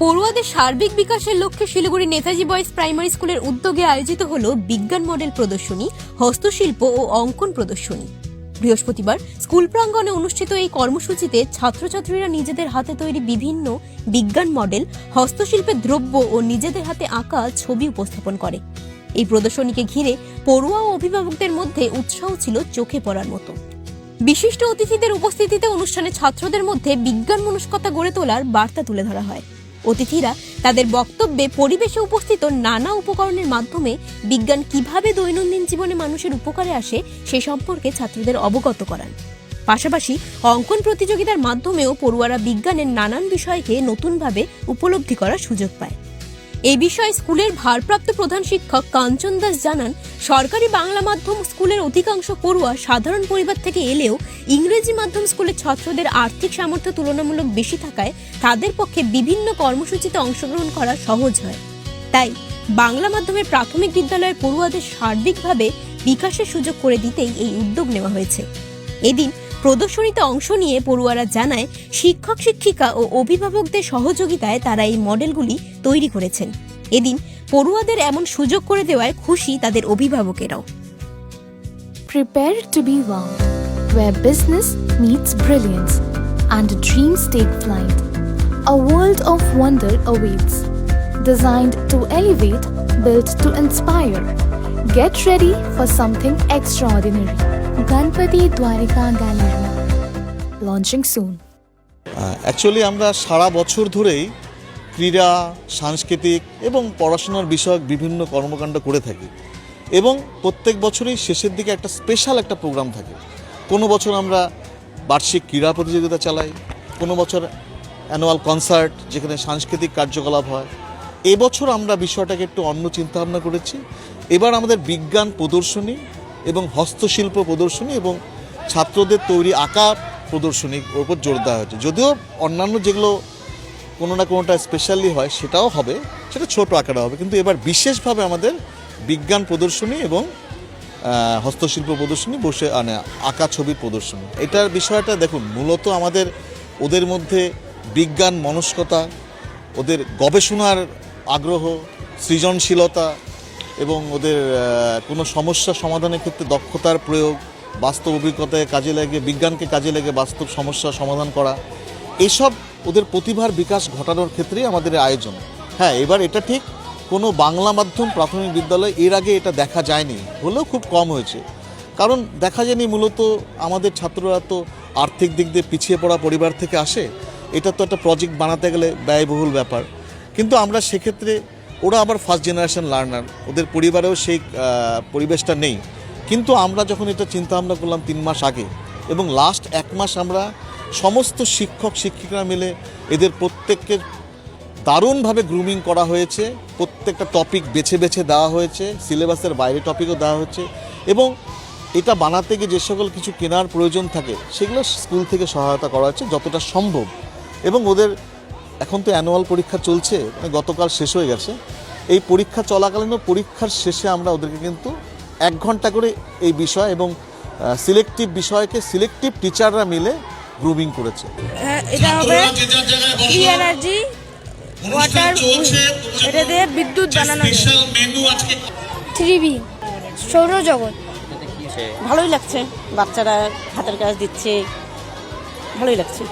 পড়ুয়াদের সার্বিক বিকাশের লক্ষ্যে শিলিগুড়ি নেতাজি বয়েজ প্রাইমারি স্কুলের উদ্যোগে আয়োজিত হল বিজ্ঞান মডেল প্রদর্শনী, হস্তশিল্প ও অঙ্কন প্রদর্শনী। বৃহস্পতিবার স্কুল প্রাঙ্গণে অনুষ্ঠিত এই কর্মসূচিতে ছাত্রছাত্রীরা নিজেদের হাতে তৈরি বিভিন্ন বিজ্ঞান মডেল, হস্তশিল্পের দ্রব্য ও নিজেদের হাতে আঁকা ছবি উপস্থাপন করে। এই প্রদর্শনীকে ঘিরে পড়ুয়া ও অভিভাবকদের মধ্যে উৎসাহ ছিল চোখে পড়ার মতো। বিশিষ্ট অতিথিদের উপস্থিতিতে অনুষ্ঠানে ছাত্রদের মধ্যে বিজ্ঞান মনস্কতা গড়ে তোলার বার্তা তুলে ধরা হয়। অতিথিরা তাদের বক্তব্যে পরিবেশে উপস্থিত নানা উপকরণের মাধ্যমে বিজ্ঞান কিভাবে দৈনন্দিন জীবনে মানুষের উপকারে আসে সে সম্পর্কে ছাত্রদের অবগত করান। পাশাপাশি অঙ্কন প্রতিযোগিতার মাধ্যমেও পড়ুয়ারা বিজ্ঞানের নানান বিষয়কে নতুনভাবে উপলব্ধি করার সুযোগ পায়। এই বিষয়ে স্কুলের ভারপ্রাপ্ত প্রধান শিক্ষক কাঞ্চন দাস জানান, সরকারি বাংলা মাধ্যম স্কুলের অধিকাংশ পড়ুয়া সাধারণ পরিবার থেকে এলেও ইংরেজি মাধ্যম স্কুলের ছাত্রদের আর্থিক সামর্থ্য তুলনামূলক বেশি থাকায় তাদের পক্ষে বিভিন্ন কর্মসূচিতে অংশগ্রহণ করা সহজ হয়। তাই বাংলা মাধ্যমের প্রাথমিক বিদ্যালয়ের পড়ুয়াদের সার্বিকভাবে বিকাশের সুযোগ করে দিতেই এই উদ্যোগ নেওয়া হয়েছে। এদিন প্রদর্শনীতে অংশ নিয়ে পড়ুয়ারা জানায়, শিক্ষক শিক্ষিকা ও অভিভাবকদের সহযোগিতায় তারা এই মডেলগুলি তৈরি করেছেন। এদিন পড়ুয়াদের এমন সুযোগ করে দেওয়ায় খুশি তাদের অভিভাবকেরাও। Prepare to be wow, where business meets brilliance and dreams take flight. A world of wonder awaits, designed to elevate, built to inspire. Get ready for something extraordinary. Ganpati Dwarika Gallery, launching soon. Actually আমরা সারা বছর ধরেই ক্রীড়া, সাংস্কৃতিক এবং পড়াশোনার বিষয়ক বিভিন্ন কর্মকাণ্ড করে থাকি এবং প্রত্যেক বছরই শেষের দিকে একটা স্পেশাল একটা প্রোগ্রাম থাকে। কোনো বছর আমরা বার্ষিক ক্রীড়া প্রতিযোগিতা চালাই, কোনো বছর অ্যানুয়াল কনসার্ট যেখানে সাংস্কৃতিক কার্যকলাপ হয়। এবছর আমরা বিষয়টাকে একটু অন্য চিন্তাভাবনা করেছি। এবার আমাদের বিজ্ঞান প্রদর্শনী এবং হস্তশিল্প প্রদর্শনী এবং ছাত্রদের তৈরি আঁকা প্রদর্শনীর ওপর জোর দেওয়া হয়েছে। যদিও অন্যান্য যেগুলো কোনো না কোনোটা স্পেশালি হয় সেটাও হবে, সেটা ছোট আকারে হবে, কিন্তু এবার বিশেষভাবে আমাদের বিজ্ঞান প্রদর্শনী এবং হস্তশিল্প প্রদর্শনী বসে আঁকা ছবির প্রদর্শনী। এটার বিষয়টা দেখুন, মূলত আমাদের ওদের মধ্যে বিজ্ঞান মনস্কতা, ওদের গবেষণার আগ্রহ, সৃজনশীলতা এবং ওদের কোনো সমস্যা সমাধানের ক্ষেত্রে দক্ষতার প্রয়োগ, বাস্তব অভিজ্ঞতায় কাজে লাগে, বিজ্ঞানকে কাজে লেগে বাস্তব সমস্যা সমাধান করা, এইসব ওদের প্রতিভার বিকাশ ঘটানোর ক্ষেত্রেই আমাদের আয়োজন। হ্যাঁ, এবার এটা ঠিক কোনো বাংলা মাধ্যম প্রাথমিক বিদ্যালয় এর আগে এটা দেখা যায়নি, হলেও খুব কম হয়েছে। কারণ দেখা যায়নি, মূলত আমাদের ছাত্ররা তো আর্থিক দিক দিয়ে পিছিয়ে পড়া পরিবার থেকে আসে। এটা তো একটা প্রজেক্ট বানাতে গেলে ব্যয়বহুল ব্যাপার, কিন্তু আমরা সেক্ষেত্রে ওরা আবার ফার্স্ট জেনারেশন লার্নার, ওদের পরিবারেও সেই পরিবেশটা নেই। কিন্তু আমরা যখন এটা চিন্তাভাবনা করলাম 3 মাস আগে, এবং লাস্ট 1 মাস আমরা সমস্ত শিক্ষক শিক্ষিকারা মিলে এদের প্রত্যেককে দারুণভাবে গ্রুমিং করা হয়েছে। প্রত্যেকটা টপিক বেছে বেছে দেওয়া হয়েছে, সিলেবাসের বাইরে টপিকও দেওয়া হচ্ছে, এবং এটা বানাতে গিয়ে যে সকল কিছু কেনার প্রয়োজন থাকে সেগুলো স্কুল থেকে সহায়তা করা হচ্ছে যতটা সম্ভব। এবং ওদের এখন তো অ্যানুয়াল পরীক্ষা চলছে, মানে গতকাল শেষ হয়ে গেছে। এই পরীক্ষা চলাকালীনও পরীক্ষার শেষে আমরা ওদেরকে কিন্তু 1 ঘন্টা করে এই বিষয় এবং সিলেক্টিভ বিষয়কে সিলেক্টিভ টিচাররা মিলে গ্রুমিং করেছে। এটা হবে ফ্রি এনার্জি ওয়াটার, এটা দিয়ে বিদ্যুৎ বানানো যায়। 3B সৌরজগৎ। ভালোই লাগছে, বাচ্চারা হাতের কাজ দিচ্ছে, ভালোই লাগছে।